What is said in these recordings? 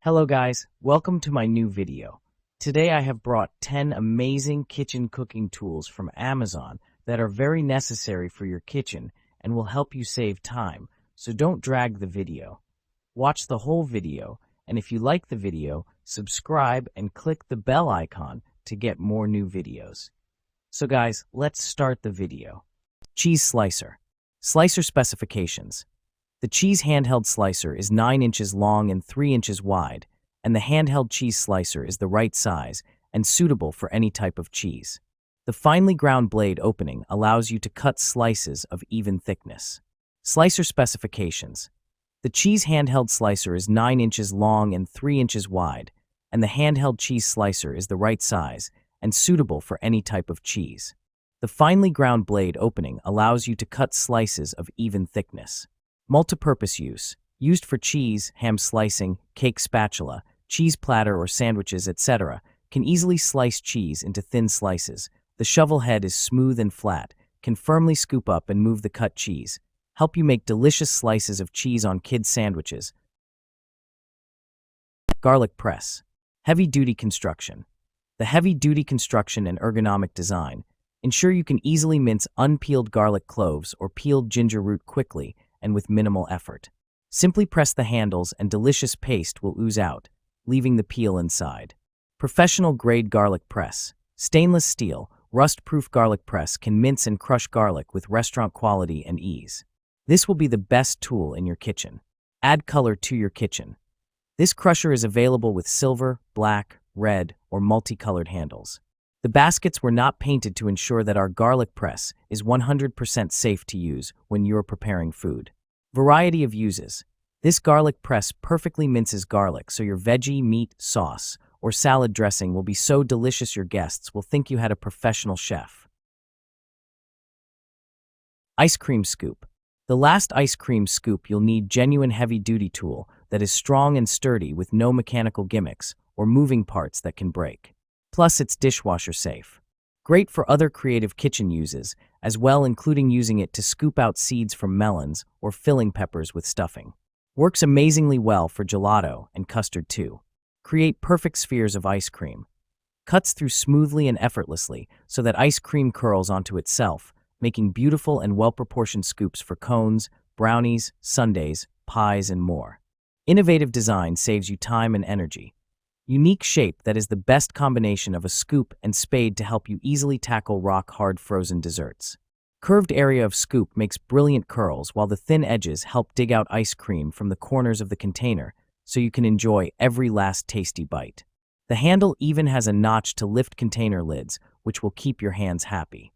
Hello guys, welcome to my new video. Today I have brought 10 amazing kitchen cooking tools from Amazon that are very necessary for your kitchen and will help you save time, so don't drag the video. Watch the whole video, and if you like the video, subscribe and click the bell icon to get more new videos. So guys, let's start the video. Cheese slicer. Slicer specifications. The cheese handheld slicer is 9 inches long and 3 inches wide, and the handheld cheese slicer is the right size and suitable for any type of cheese. The finely ground blade opening allows you to cut slices of even thickness. Slicer specifications. The cheese handheld slicer is 9 inches long and 3 inches wide, and the handheld cheese slicer is the right size and suitable for any type of cheese. The finely ground blade opening allows you to cut slices of even thickness. Multipurpose use. Used for cheese, ham slicing, cake spatula, cheese platter or sandwiches, etc. Can easily slice cheese into thin slices. The shovel head is smooth and flat, can firmly scoop up and move the cut cheese. Help you make delicious slices of cheese on kids' sandwiches. Garlic press. Heavy-duty construction. The heavy-duty construction and ergonomic design ensure you can easily mince unpeeled garlic cloves or peeled ginger root quickly and with minimal effort. Simply press the handles and delicious paste will ooze out, leaving the peel inside. Professional-grade garlic press. Stainless steel, rust-proof garlic press can mince and crush garlic with restaurant quality and ease. This will be the best tool in your kitchen. Add color to your kitchen. This crusher is available with silver, black, red, or multicolored handles. The baskets were not painted to ensure that our garlic press is 100% safe to use when you're preparing food. Variety of uses. This garlic press perfectly minces garlic so your veggie, meat, sauce, or salad dressing will be so delicious your guests will think you had a professional chef. Ice cream scoop. The last ice cream scoop you'll need genuine heavy-duty tool that is strong and sturdy with no mechanical gimmicks or moving parts that can break. Plus, it's dishwasher safe. Great for other creative kitchen uses, as well including using it to scoop out seeds from melons or filling peppers with stuffing. Works amazingly well for gelato and custard too. Create perfect spheres of ice cream. Cuts through smoothly and effortlessly so that ice cream curls onto itself, making beautiful and well-proportioned scoops for cones, brownies, sundaes, pies, and more. Innovative design saves you time and energy. Unique shape that is the best combination of a scoop and spade to help you easily tackle rock-hard frozen desserts. Curved area of scoop makes brilliant curls while the thin edges help dig out ice cream from the corners of the container so you can enjoy every last tasty bite. The handle even has a notch to lift container lids, which will keep your hands happy.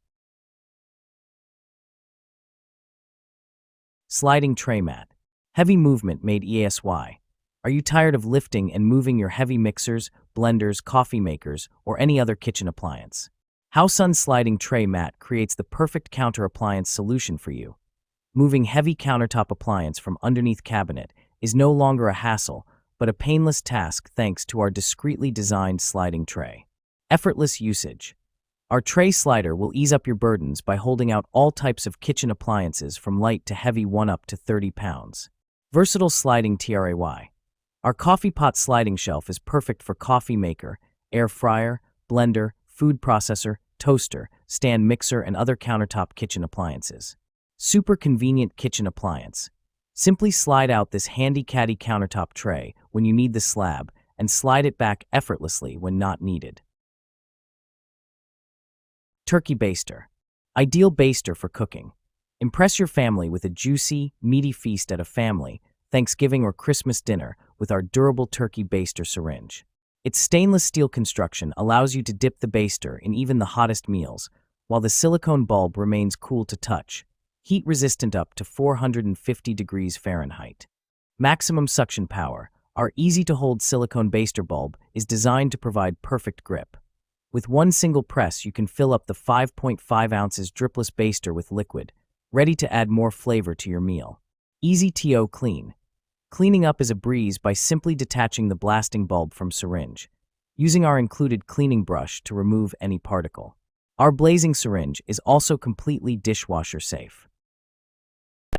Sliding tray mat. Heavy movement made ESY. Are you tired of lifting and moving your heavy mixers, blenders, coffee makers, or any other kitchen appliance? HAVES sliding tray mat creates the perfect counter appliance solution for you. Moving heavy countertop appliance from underneath cabinet is no longer a hassle, but a painless task thanks to our discreetly designed sliding tray. Effortless usage. Our tray slider will ease up your burdens by holding out all types of kitchen appliances from light to heavy, one up to 30 pounds. Versatile sliding tray. Our coffee pot sliding shelf is perfect for coffee maker, air fryer, blender, food processor, toaster, stand mixer, and other countertop kitchen appliances. Super convenient kitchen appliance. Simply slide out this handy caddy countertop tray when you need the slab and slide it back effortlessly when not needed. Turkey baster. Ideal baster for cooking. Impress your family with a juicy, meaty feast at a family, Thanksgiving, or Christmas dinner with our durable turkey baster syringe. Its stainless steel construction allows you to dip the baster in even the hottest meals, while the silicone bulb remains cool to touch, heat-resistant up to 450 degrees Fahrenheit. Maximum suction power. Our easy-to-hold silicone baster bulb is designed to provide perfect grip. With one single press, you can fill up the 5.5 ounces dripless baster with liquid, ready to add more flavor to your meal. Easy to clean. Cleaning up is a breeze by simply detaching the blasting bulb from syringe, using our included cleaning brush to remove any particle. Our blazing syringe is also completely dishwasher safe.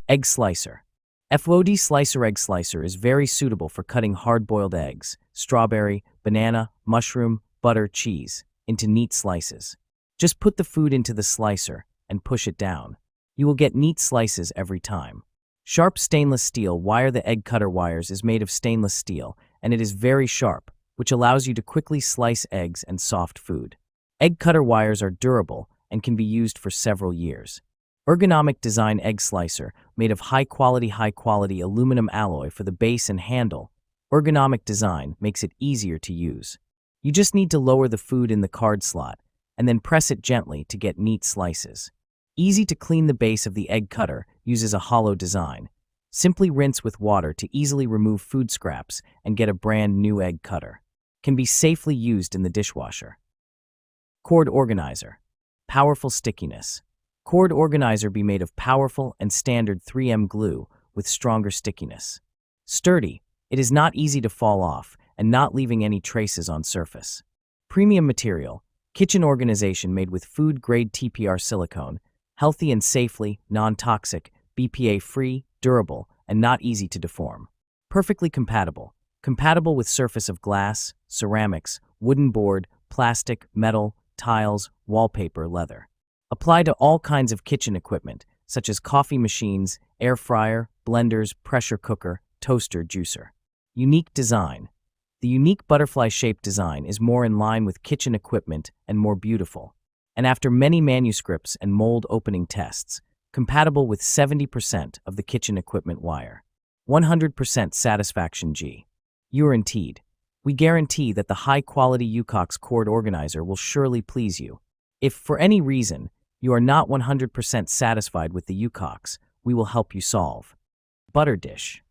Egg slicer. FOD Slicer Egg Slicer is very suitable for cutting hard-boiled eggs, strawberry, banana, mushroom, butter, cheese into neat slices. Just put the food into the slicer and push it down. You will get neat slices every time. Sharp stainless steel wire. The egg cutter wires is made of stainless steel, and it is very sharp, which allows you to quickly slice eggs and soft food. Egg cutter wires are durable and can be used for several years. Ergonomic design egg slicer made of high-quality aluminum alloy for the base and handle. Ergonomic design makes it easier to use. You just need to lower the food in the card slot and then press it gently to get neat slices. Easy to clean. The base of the egg cutter uses a hollow design. Simply rinse with water to easily remove food scraps and get a brand new egg cutter. Can be safely used in the dishwasher. Cord organizer. Powerful stickiness. Cord organizer be made of powerful and standard 3M glue with stronger stickiness. Sturdy. It is not easy to fall off and not leaving any traces on surface. Premium material. Kitchen organization made with food-grade TPR silicone. Healthy and safely, non-toxic, BPA-free, durable, and not easy to deform. Perfectly compatible. Compatible with surface of glass, ceramics, wooden board, plastic, metal, tiles, wallpaper, leather. Apply to all kinds of kitchen equipment, such as coffee machines, air fryer, blenders, pressure cooker, toaster, juicer. Unique design. The unique butterfly-shaped design is more in line with kitchen equipment and more beautiful. And after many manuscripts and mold opening tests, compatible with 70% of the kitchen equipment wire. 100% satisfaction G. Guaranteed. We guarantee that the high-quality UCOX cord organizer will surely please you. If, for any reason, you are not 100% satisfied with the UCOX, we will help you solve. Butter dish.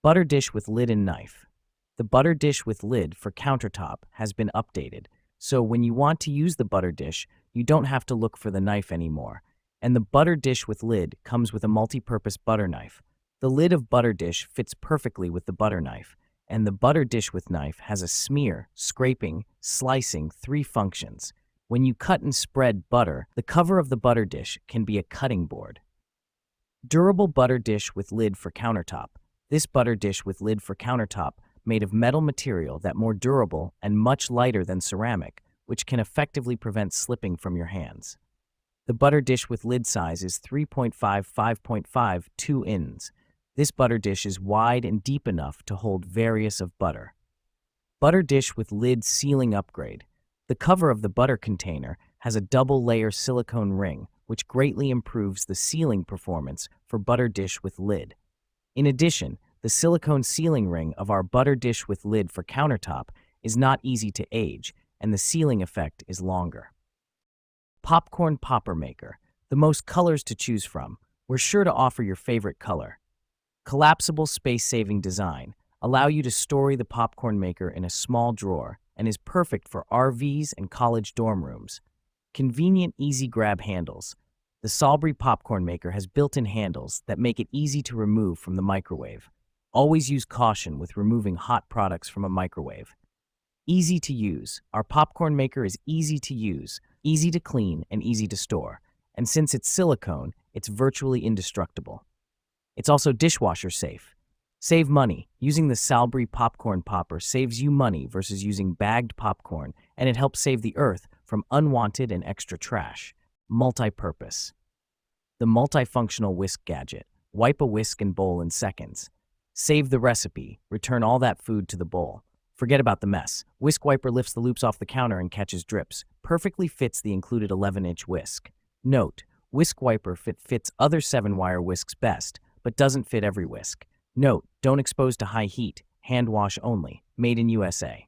Butter dish with lid and knife. The butter dish with lid for countertop has been updated, so when you want to use the butter dish, you don't have to look for the knife anymore. And the butter dish with lid comes with a multi-purpose butter knife. The lid of butter dish fits perfectly with the butter knife, and the butter dish with knife has a smear, scraping, slicing, 3 functions. When you cut and spread butter, the cover of the butter dish can be a cutting board. Durable butter dish with lid for countertop. This butter dish with lid for countertop made of metal material that more durable and much lighter than ceramic, which can effectively prevent slipping from your hands. The butter dish with lid size is 3.5 5.5 2 ins. This butter dish is wide and deep enough to hold various of butter. Butter dish with lid sealing upgrade. The cover of the butter container has a double-layer silicone ring, which greatly improves the sealing performance for butter dish with lid. In addition, the silicone sealing ring of our butter dish with lid for countertop is not easy to age, and the sealing effect is longer. Popcorn popper maker. The most colors to choose from. We're sure to offer your favorite color. Collapsible space-saving design. Allow you to store the popcorn maker in a small drawer and is perfect for RVs and college dorm rooms. Convenient, easy grab handles. The Salisbury popcorn maker has built-in handles that make it easy to remove from the microwave. Always use caution with removing hot products from a microwave. Easy to use. Our popcorn maker is easy to use, easy to clean, and easy to store. And since it's silicone, it's virtually indestructible. It's also dishwasher safe. Save money. Using the Salisbury popcorn popper saves you money versus using bagged popcorn, and it helps save the earth from unwanted and extra trash. Multi-purpose. The multifunctional whisk gadget. Wipe a whisk and bowl in seconds. Save the recipe. Return all that food to the bowl. Forget about the mess. Whisk wiper lifts the loops off the counter and catches drips. Perfectly fits the included 11-inch whisk. Note, whisk wiper fits other 7-wire whisks best, but doesn't fit every whisk. Note, don't expose to high heat. Hand wash only. Made in USA.